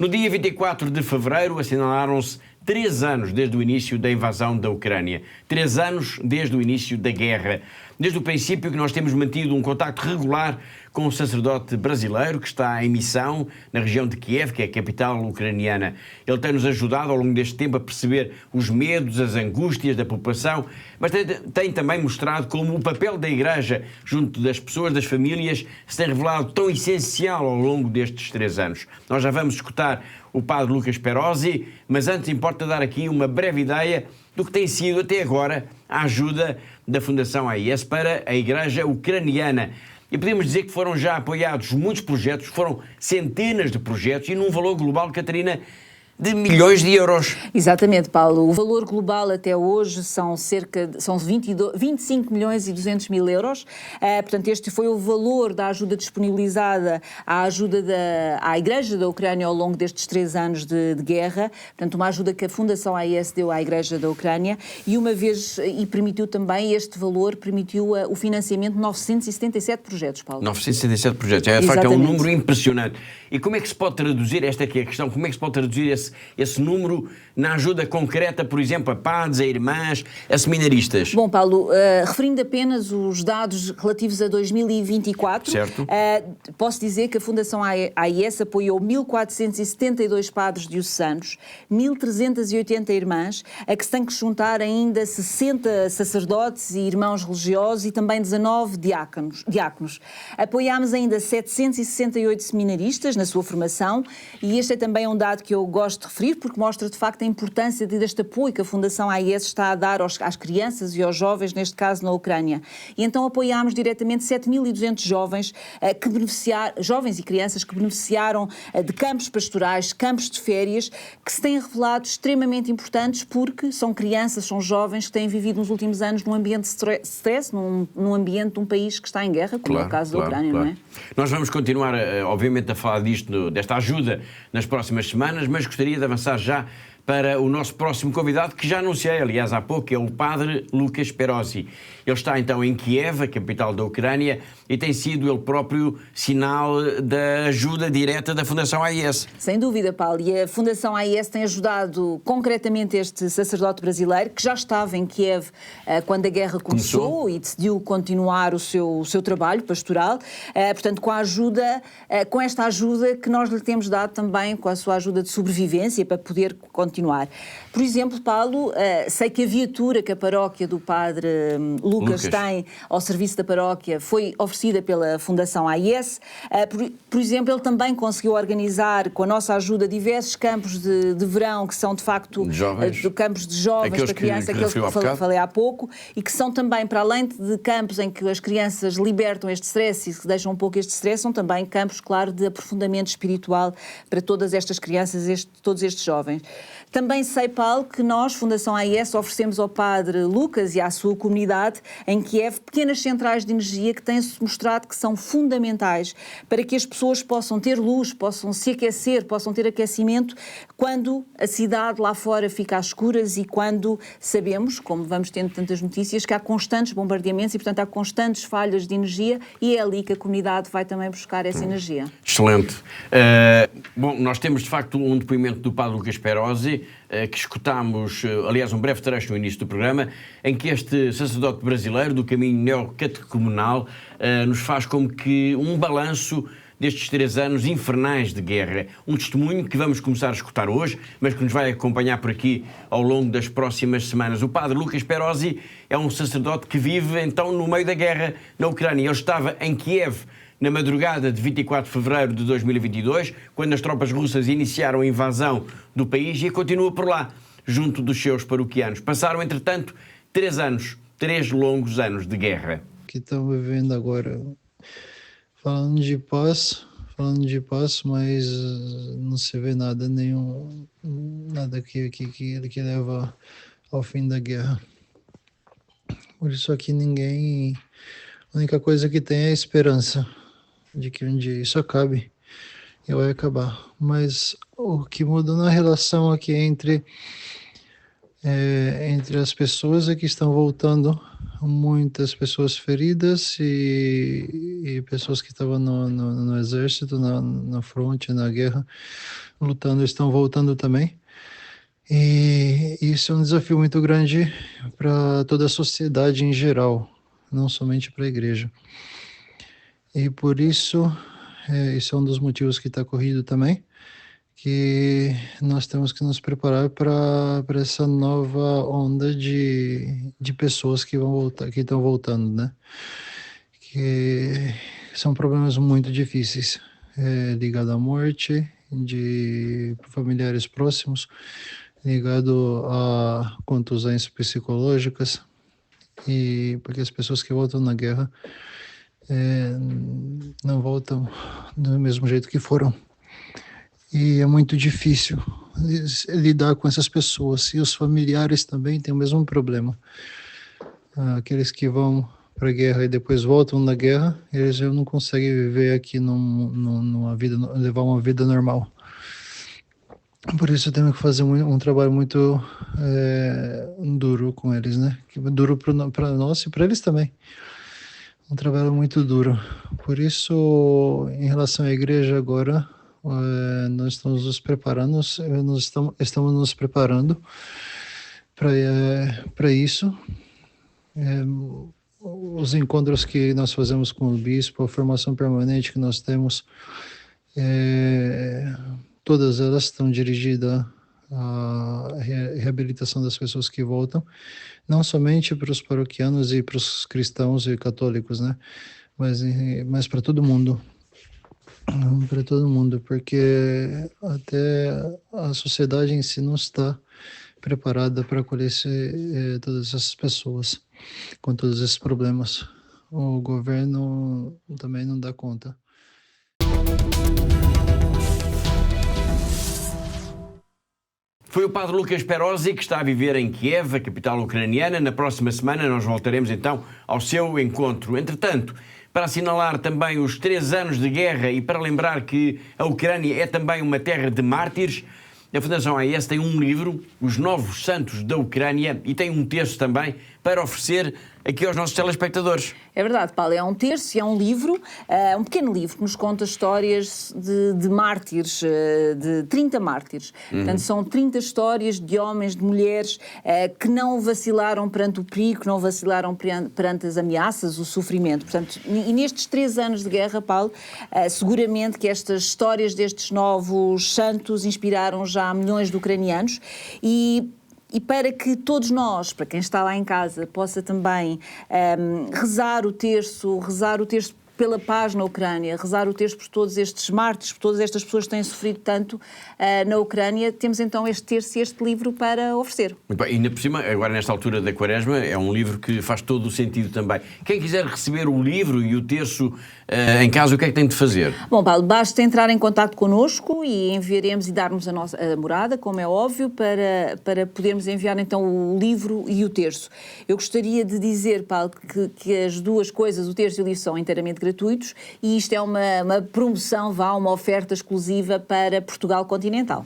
No dia 24 de fevereiro assinalaram-se 3 anos desde o início da invasão da Ucrânia. 3 anos desde o início da guerra. Desde o princípio que nós temos mantido um contacto regular com um sacerdote brasileiro que está em missão na região de Kiev, que é a capital ucraniana. Ele tem-nos ajudado ao longo deste tempo a perceber os medos, as angústias da população, mas tem também mostrado como o papel da Igreja junto das pessoas, das famílias, se tem revelado tão essencial ao longo destes 3 anos. Nós já vamos escutar o padre Lucas Perosi, mas antes importa dar aqui uma breve ideia do que tem sido até agora a ajuda da Fundação AIS para a Igreja Ucraniana. E podemos dizer que foram já apoiados muitos projetos, foram centenas de projetos e num valor global, Catarina, de milhões de euros. Exatamente, Paulo. O valor global até hoje são 25 milhões e 200 mil euros. Portanto, este foi o valor da ajuda disponibilizada à Igreja da Ucrânia ao longo destes 3 anos de guerra. Portanto, uma ajuda que a Fundação AIS deu à Igreja da Ucrânia e permitiu também, este valor permitiu o financiamento de 977 projetos, Paulo. 977 projetos. De facto, é um número impressionante. E como é que se pode traduzir, esta aqui é a questão, como é que se pode traduzir esse número na ajuda concreta, por exemplo, a padres, a irmãs, a seminaristas? Bom, Paulo, referindo apenas os dados relativos a 2024, certo. Posso dizer que a Fundação AIS apoiou 1.472 padres diocesanos, 1.380 irmãs, a que se tem que juntar ainda 60 sacerdotes e irmãos religiosos e também 19 diáconos. Apoiámos ainda 768 seminaristas na sua formação e este é também um dado que eu gosto de referir porque mostra de facto a importância deste apoio que a Fundação AIS está a dar às crianças e aos jovens, neste caso na Ucrânia. E então apoiámos diretamente 7.200 jovens, jovens e crianças que beneficiaram de campos pastorais, campos de férias, que se têm revelado extremamente importantes porque são crianças, são jovens que têm vivido nos últimos anos num ambiente de stress, num ambiente de um país que está em guerra, como é o caso da Ucrânia, não é? Nós vamos continuar, obviamente, a falar desta ajuda nas próximas semanas, mas gostaria de avançar já para o nosso próximo convidado, que já anunciei, aliás, há pouco, é o padre Lucas Perosi. Ele está então em Kiev, a capital da Ucrânia, e tem sido ele próprio sinal da ajuda direta da Fundação AIS. Sem dúvida, Paulo, e a Fundação AIS tem ajudado concretamente este sacerdote brasileiro, que já estava em Kiev quando a guerra começou e decidiu continuar o seu trabalho pastoral, portanto, com esta ajuda que nós lhe temos dado também, com a sua ajuda de sobrevivência, para poder continuar. Por exemplo, Paulo, sei que a viatura que a paróquia do padre Lucas tem ao serviço da paróquia foi oferecida pela Fundação AIS. Por exemplo, ele também conseguiu organizar, com a nossa ajuda, diversos campos de verão, que são de facto campos de jovens para crianças, aqueles que falei há pouco, e que são também, para além de campos em que as crianças libertam este stress e que deixam um pouco este stress, são também campos, claro, de aprofundamento espiritual para todas estas crianças, todos estes jovens. Também sei, Paulo, que nós, Fundação AIS, oferecemos ao padre Lucas e à sua comunidade em Kiev pequenas centrais de energia que têm-se mostrado que são fundamentais para que as pessoas possam ter luz, possam se aquecer, possam ter aquecimento quando a cidade lá fora fica às escuras e quando sabemos, como vamos tendo tantas notícias, que há constantes bombardeamentos e, portanto, há constantes falhas de energia e é ali que a comunidade vai também buscar essa energia. Excelente. Bom, nós temos, de facto, um depoimento do padre Lucas Perosi, que escutámos, aliás, um breve trecho no início do programa, em que este sacerdote brasileiro do caminho neocatecumenal nos faz como que um balanço destes 3 anos infernais de guerra. Um testemunho que vamos começar a escutar hoje, mas que nos vai acompanhar por aqui ao longo das próximas semanas. O padre Lucas Perosi é um sacerdote que vive, então, no meio da guerra na Ucrânia. Ele estava em Kiev na madrugada de 24 de fevereiro de 2022, quando as tropas russas iniciaram a invasão do país, e continua por lá, junto dos seus paroquianos. Passaram, entretanto, 3 anos, 3 longos anos de guerra. Que estamos vivendo agora, falando de paz, mas não se vê nada que leva ao fim da guerra. Por isso aqui a única coisa que tem é a esperança de que um dia isso acabe e vai acabar. Mas o que mudou na relação aqui entre Entre as pessoas que estão voltando, muitas pessoas feridas e pessoas que estavam no exército, na fronte, na guerra, lutando, estão voltando também. E isso é um desafio muito grande para toda a sociedade em geral, não somente para a igreja. E por isso, isso é um dos motivos que está corrido também, que nós temos que nos preparar para essa nova onda de pessoas que vão voltar, que estão voltando, né? Que são problemas muito difíceis, ligado à morte de familiares próximos, ligado a contusões psicológicas, e porque as pessoas que voltam na guerra não voltam do mesmo jeito que foram. E é muito difícil lidar com essas pessoas. E os familiares também têm o mesmo problema. Aqueles que vão para a guerra e depois voltam da guerra, eles já não conseguem viver aqui numa vida, levar uma vida normal. Por isso temos que fazer um trabalho muito duro com eles, né? Duro para nós e para eles também. Um trabalho muito duro. Por isso, em relação à igreja agora, nós estamos nos preparando, estamos nos preparando para isso. Os encontros que nós fazemos com o bispo, a formação permanente que nós temos, todas elas estão dirigidas à reabilitação das pessoas que voltam, não somente para os paroquianos e para os cristãos e católicos, né? Mas para todo mundo. Para todo mundo, porque até a sociedade em si não está preparada para acolher todas essas pessoas com todos esses problemas. O governo também não dá conta. Foi o padre Lucas Perozzi, que está a viver em Kiev, a capital ucraniana. Na próxima semana nós voltaremos então ao seu encontro. Entretanto, para assinalar também os 3 anos de guerra e para lembrar que a Ucrânia é também uma terra de mártires, a Fundação AES tem um livro, Os Novos Santos da Ucrânia, e tem um texto também para oferecer aqui aos nossos telespectadores. É verdade, Paulo, é um terço e é um livro, um pequeno livro que nos conta histórias de mártires, de 30 mártires. Portanto, são 30 histórias de homens, de mulheres que não vacilaram perante o perigo, que não vacilaram perante as ameaças, o sofrimento. Portanto, e nestes 3 anos de guerra, Paulo, seguramente que estas histórias destes novos santos inspiraram já milhões de ucranianos e para que todos nós, para quem está lá em casa, possa também rezar o terço pela paz na Ucrânia, rezar o terço por todos estes mártires, por todas estas pessoas que têm sofrido tanto na Ucrânia, temos então este terço e este livro para oferecer. Muito bem, e ainda por cima, agora nesta altura da Quaresma, é um livro que faz todo o sentido também. Quem quiser receber o livro e o terço em casa, o que é que tem de fazer? Bom, Paulo, basta entrar em contacto connosco e enviaremos e darmos a nossa morada, como é óbvio, para podermos enviar então o livro e o terço. Eu gostaria de dizer, Paulo, que as duas coisas, o terço e o livro, são inteiramente gratuitos e isto é uma promoção, uma oferta exclusiva para Portugal continental.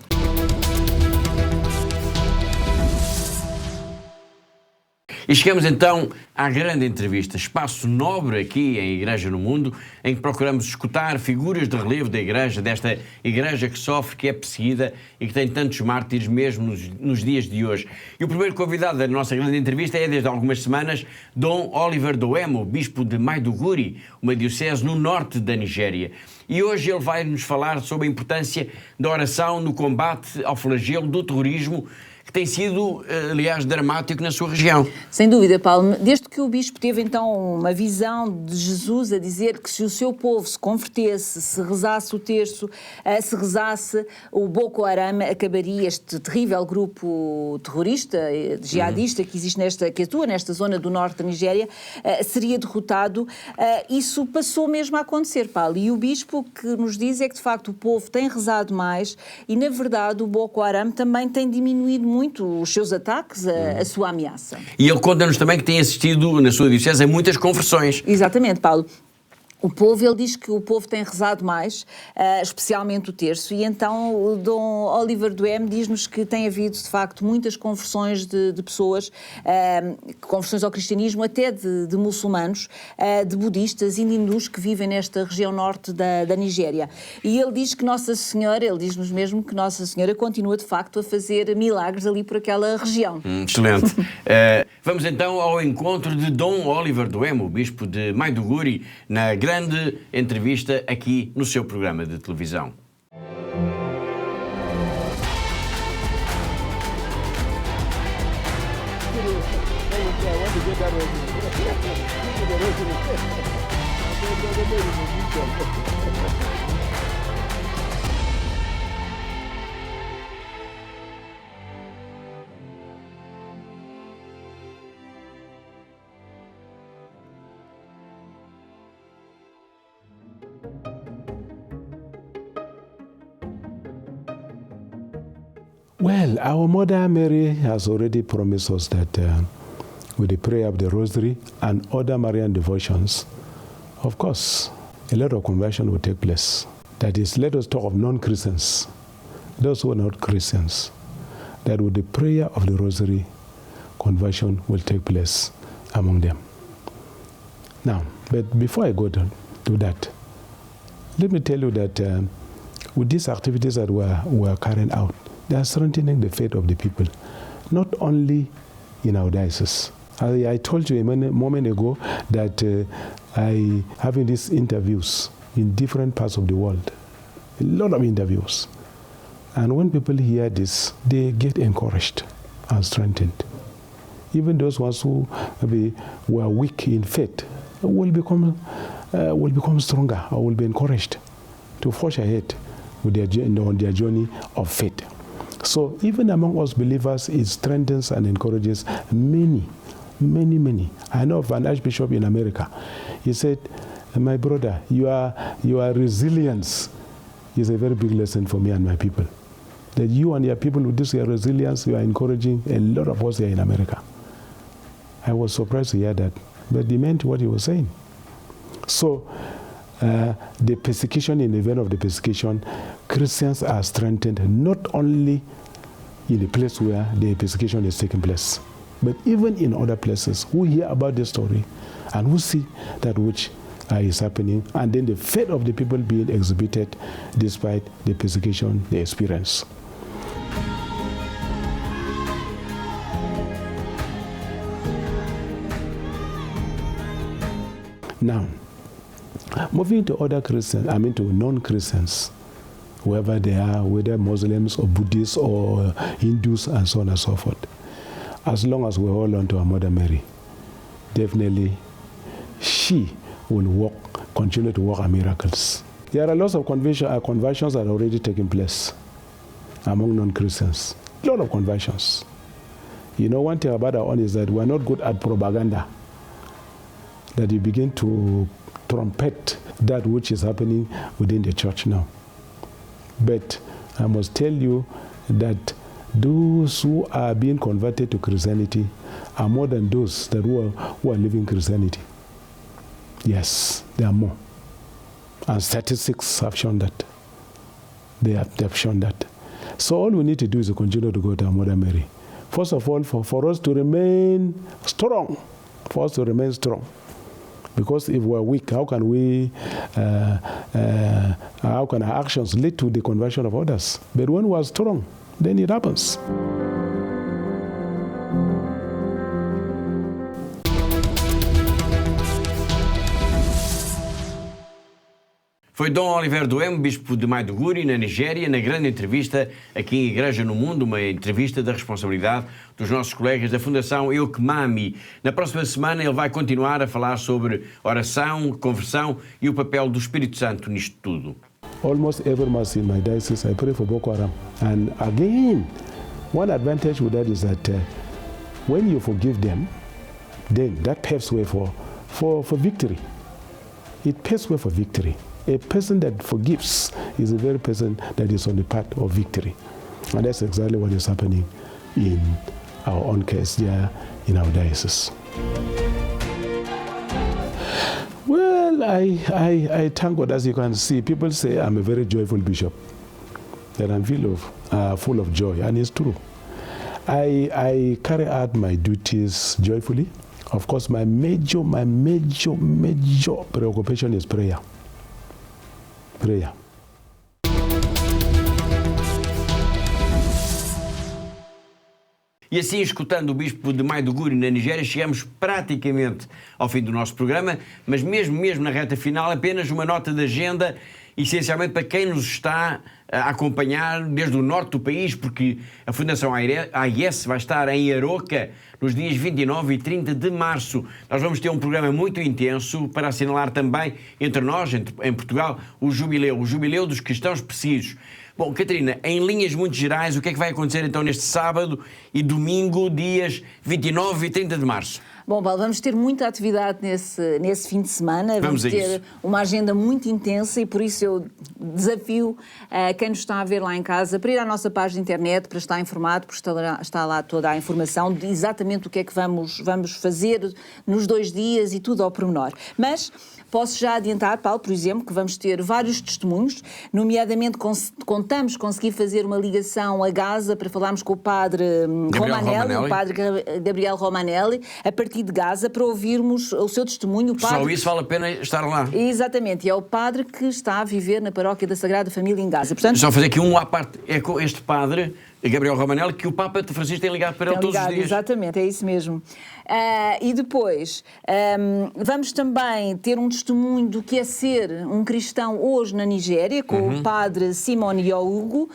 E chegamos então à grande entrevista, espaço nobre aqui em Igreja no Mundo, em que procuramos escutar figuras de relevo da Igreja, desta Igreja que sofre, que é perseguida e que tem tantos mártires mesmo nos dias de hoje. E o primeiro convidado da nossa grande entrevista é, desde algumas semanas, Dom Oliver Doemo, bispo de Maiduguri, uma diocese no norte da Nigéria. E hoje ele vai nos falar sobre a importância da oração no combate ao flagelo do terrorismo, que tem sido, aliás, dramático na sua região. Sem dúvida, Paulo. Desde que o bispo teve, então, uma visão de Jesus a dizer que se o seu povo se convertesse, se rezasse o terço, se rezasse, o Boko Haram acabaria, este terrível grupo terrorista, jihadista, que existe que atua nesta zona do norte da Nigéria, seria derrotado. Isso passou mesmo a acontecer, Paulo. E o bispo que nos diz é que, de facto, o povo tem rezado mais e, na verdade, o Boko Haram também tem diminuído muito os seus ataques, a sua ameaça. E ele conta-nos também que tem assistido na sua diocese a muitas conversões. Exatamente, Paulo. o povo, ele diz que o povo tem rezado mais, especialmente o terço, e então o Dom Oliver Duhem diz-nos que tem havido, de facto, muitas conversões de pessoas, conversões ao cristianismo, até de muçulmanos, de budistas e de hindus que vivem nesta região norte da Nigéria. E ele diz que Nossa Senhora, ele diz-nos mesmo que Nossa Senhora continua, de facto, a fazer milagres ali por aquela região. Excelente. Vamos então ao encontro de Dom Oliver Duhem, o bispo de Maiduguri, na grande entrevista aqui no seu programa de televisão. Well, our Mother Mary has already promised us that with the prayer of the Rosary and other Marian devotions, of course, a lot of conversion will take place. That is, let us talk of non-Christians, those who are not Christians, that with the prayer of the Rosary, conversion will take place among them. Now, but before I go to that, let me tell you that with these activities that we're carrying out, they are strengthening the faith of the people, not only in our diocese. I told you a moment ago that I having these interviews in different parts of the world, a lot of interviews. And when people hear this, they get encouraged and strengthened. Even those ones who maybe were weak in faith will become stronger or will be encouraged to forge ahead with on their journey of faith. So even among us believers, it strengthens and encourages many. I know of an archbishop in America. He said, my brother, your resilience is a very big lesson for me and my people. That you and your people, with this your resilience, you are encouraging a lot of us here in America. I was surprised to hear that, but he meant what he was saying. So the persecution, in the event of the persecution, Christians are strengthened not only in the place where the persecution is taking place, but even in other places who hear about the story and who see that which is happening, and then the faith of the people being exhibited despite the persecution they experience. Now, moving to other Christians, to non-Christians, whoever they are, whether Muslims or Buddhists or Hindus and so on and so forth, as long as we hold on to our Mother Mary, definitely she will continue to work miracles. There are lots of conversions that are already taking place among non-Christians. A lot of conversions. You know, one thing about our own is that we're not good at propaganda. That you begin to trumpet that which is happening within the church now. But I must tell you that those who are being converted to Christianity are more than those that who are living Christianity. Yes, there are more. And statistics have shown that. They have shown that. So all we need to do is to continue to go to our Mother Mary. First of all, for us to remain strong. For us to remain strong. Because if we're weak, how can our actions lead to the conversion of others? But when we're strong, then it happens. Foi Dom Oliver Duhem, bispo de Maiduguri, na Nigéria, na grande entrevista aqui em Igreja no Mundo, uma entrevista da responsabilidade dos nossos colegas da Fundação Eucmami. Na próxima semana ele vai continuar a falar sobre oração, conversão e o papel do Espírito Santo nisto tudo. Almost every mass in my diocese, I pray for Boko Haram. And again, one advantage with that is that when you forgive them, then that paves way for victory. It paves way for victory. A person that forgives is a very person that is on the path of victory. And that's exactly what is happening in our own case there in our diocese. Well, I thank God. As you can see, people say I'm a very joyful bishop, that I'm full of joy, and it's true. I carry out my duties joyfully. Of course, my major preoccupation is prayer. Prayer. E assim, escutando o Bispo de Maiduguri, na Nigéria, chegamos praticamente ao fim do nosso programa, mas mesmo na reta final, apenas uma nota de agenda, essencialmente para quem nos está a acompanhar desde o norte do país, porque a Fundação AIS vai estar em Aroca nos dias 29 e 30 de março. Nós vamos ter um programa muito intenso para assinalar também, entre nós, em Portugal, o jubileu dos cristãos perseguidos. Bom, Catarina, em linhas muito gerais, o que é que vai acontecer então neste sábado e domingo, dias 29 e 30 de março? Bom, Paulo, vamos ter muita atividade nesse fim de semana. Vamos ter uma agenda muito intensa e por isso eu desafio quem nos está a ver lá em casa para ir à nossa página de internet, para estar informado, porque está lá toda a informação de exatamente o que é que vamos fazer nos 2 dias e tudo ao pormenor. Mas posso já adiantar, Paulo, por exemplo, que vamos ter vários testemunhos, nomeadamente contamos conseguir fazer uma ligação a Gaza para falarmos com o padre Romanelli, o padre Gabriel Romanelli, a partir de Gaza, para ouvirmos o seu testemunho. Só isso vale a pena estar lá. Exatamente, e é o padre que está a viver na paróquia da Sagrada Família em Gaza. Portanto, só fazer aqui um à parte, é com este padre, Gabriel Romanelli, que o Papa Francisco tem ligado para ele todos os dias. Exatamente, é isso mesmo. E depois, vamos também ter um testemunho do que é ser um cristão hoje na Nigéria, com o padre Simone Yougo,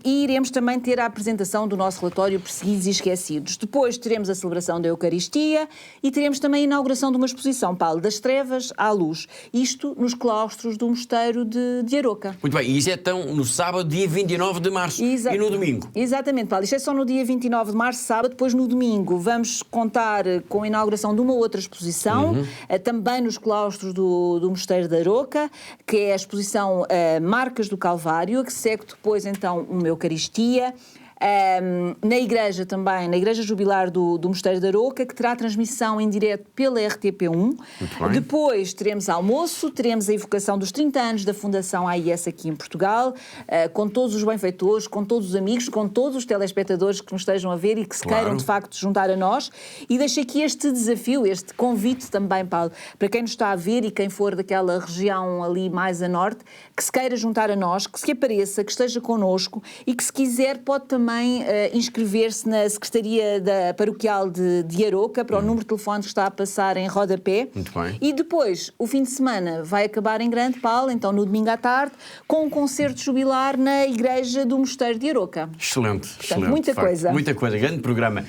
e iremos também ter a apresentação do nosso relatório Perseguidos e Esquecidos. Depois teremos a celebração da Eucaristia e teremos também a inauguração de uma exposição, Paulo, das trevas à luz. Isto nos claustros do mosteiro de Aroca. Muito bem, e isso é então no sábado, dia 29 de março. E no domingo? Exatamente, Paulo. Isto é só no dia 29 de março, sábado. Depois, no domingo, vamos contar com a inauguração de uma outra exposição, também nos claustros do Mosteiro de Aroca, que é a exposição Marcas do Calvário, que segue depois, então, uma Eucaristia. Na igreja também, na igreja jubilar do Mosteiro de Aroca, que terá transmissão em direto pela RTP1. Depois teremos almoço, teremos a evocação dos 30 anos da Fundação AIS aqui em Portugal, com todos os benfeitores, com todos os amigos, com todos os telespectadores que nos estejam a ver e que se queiram de facto juntar a nós. E deixo aqui este desafio, este convite também, Paulo, para quem nos está a ver e quem for daquela região ali mais a norte, que se queira juntar a nós, que se apareça, que esteja connosco e que, se quiser, pode também inscrever-se na Secretaria Paroquial de Aroca, para o número de telefone que está a passar em rodapé. Muito bem. E depois, o fim de semana vai acabar em grande, Paulo, então no domingo à tarde, com um concerto jubilar na igreja do Mosteiro de Aroca. Excelente, portanto, excelente. Muita coisa. Muita coisa, grande programa.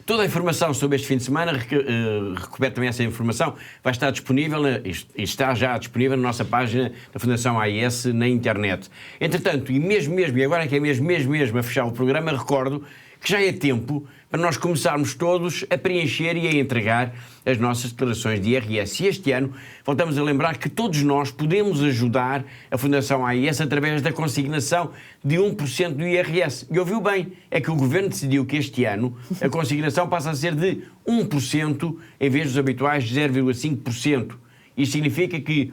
Toda a informação sobre este fim de semana, recupero também essa informação, vai estar disponível, e está já disponível na nossa página da Fundação AIS na internet. Entretanto, e agora que é mesmo a fechar o programa, recordo que já é tempo para nós começarmos todos a preencher e a entregar as nossas declarações de IRS. E este ano voltamos a lembrar que todos nós podemos ajudar a Fundação AIS através da consignação de 1% do IRS. E ouviu bem, é que o Governo decidiu que este ano a consignação passa a ser de 1% em vez dos habituais 0,5%. Isto significa que,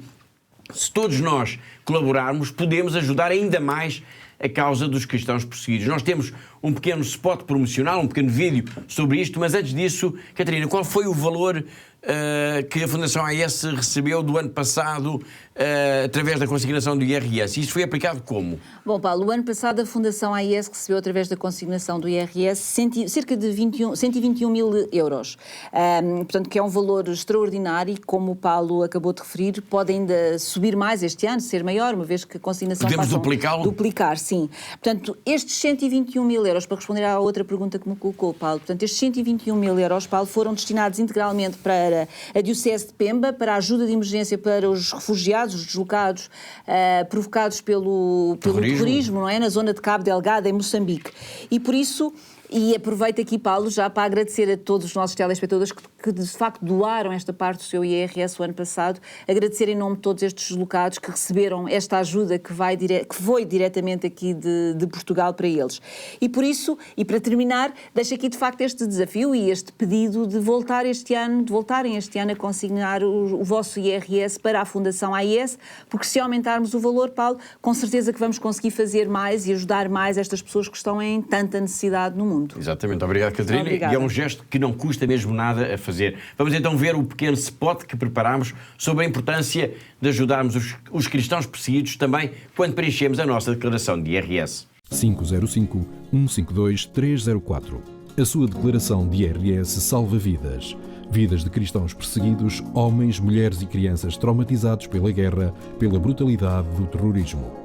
se todos nós colaborarmos, podemos ajudar ainda mais a causa dos cristãos perseguidos. Nós temos um pequeno spot promocional, um pequeno vídeo sobre isto, mas antes disso, Catarina, qual foi o valor que a Fundação AIS recebeu do ano passado através da consignação do IRS? Isso foi aplicado como? Bom, Paulo, o ano passado a Fundação AIS recebeu através da consignação do IRS cerca de 121 mil euros. Portanto, que é um valor extraordinário e, como o Paulo acabou de referir, pode ainda subir mais este ano, ser maior, uma vez que a consignação podemos duplicá-lo? Duplicar, sim. Portanto, estes 121 mil euros, para responder à outra pergunta que me colocou, Paulo, portanto, estes 121 mil euros, Paulo, foram destinados integralmente para a Diocese de Pemba, para a ajuda de emergência para os refugiados, os deslocados provocados pelo terrorismo, não é? Na zona de Cabo Delgado, em Moçambique. E por isso E aproveito aqui, Paulo, já para agradecer a todos os nossos telespectadores que de facto doaram esta parte do seu IRS o ano passado, agradecer em nome de todos estes deslocados que receberam esta ajuda que foi diretamente aqui de Portugal para eles. E por isso, e para terminar, deixo aqui de facto este desafio e este pedido de voltarem este ano a consignar o vosso IRS para a Fundação AIS, porque se aumentarmos o valor, Paulo, com certeza que vamos conseguir fazer mais e ajudar mais estas pessoas que estão em tanta necessidade no mundo. Exatamente. Obrigado, Catarina. Obrigada. E é um gesto que não custa mesmo nada a fazer. Vamos então ver o pequeno spot que preparámos sobre a importância de ajudarmos os cristãos perseguidos também quando preenchemos a nossa declaração de IRS. 505-152-304. A sua declaração de IRS salva vidas. Vidas de cristãos perseguidos, homens, mulheres e crianças traumatizados pela guerra, pela brutalidade do terrorismo.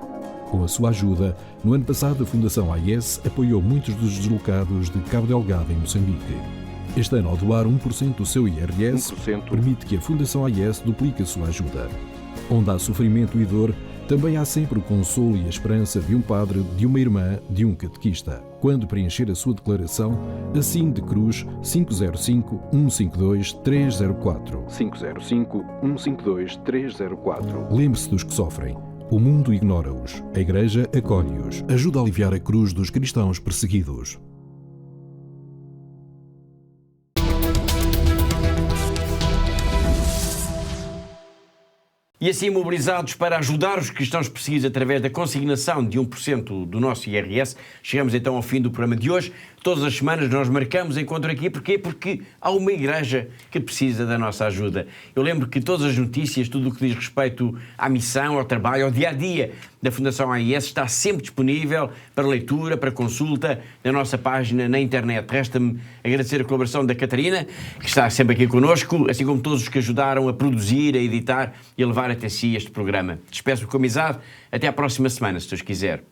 Com a sua ajuda, no ano passado a Fundação AIS apoiou muitos dos deslocados de Cabo Delgado, em Moçambique. Este ano, ao doar 1% do seu IRS, permite que a Fundação AIS duplique a sua ajuda. Onde há sofrimento e dor, também há sempre o consolo e a esperança de um padre, de uma irmã, de um catequista. Quando preencher a sua declaração, assine de cruz 505-152-304. 505-152-304. Lembre-se dos que sofrem. O mundo ignora-os. A Igreja acolhe-os. Ajuda a aliviar a cruz dos cristãos perseguidos. E assim, mobilizados para ajudar os cristãos perseguidos através da consignação de 1% do nosso IRS, chegamos então ao fim do programa de hoje. Todas as semanas nós marcamos encontro aqui. Porquê? Porque há uma igreja que precisa da nossa ajuda. Eu lembro que todas as notícias, tudo o que diz respeito à missão, ao trabalho, ao dia-a-dia da Fundação AIS está sempre disponível para leitura, para consulta na nossa página na internet. Resta-me agradecer a colaboração da Catarina, que está sempre aqui connosco, assim como todos os que ajudaram a produzir, a editar e a levar até si este programa. Despeço-me com amizade. Até à próxima semana, se Deus quiser.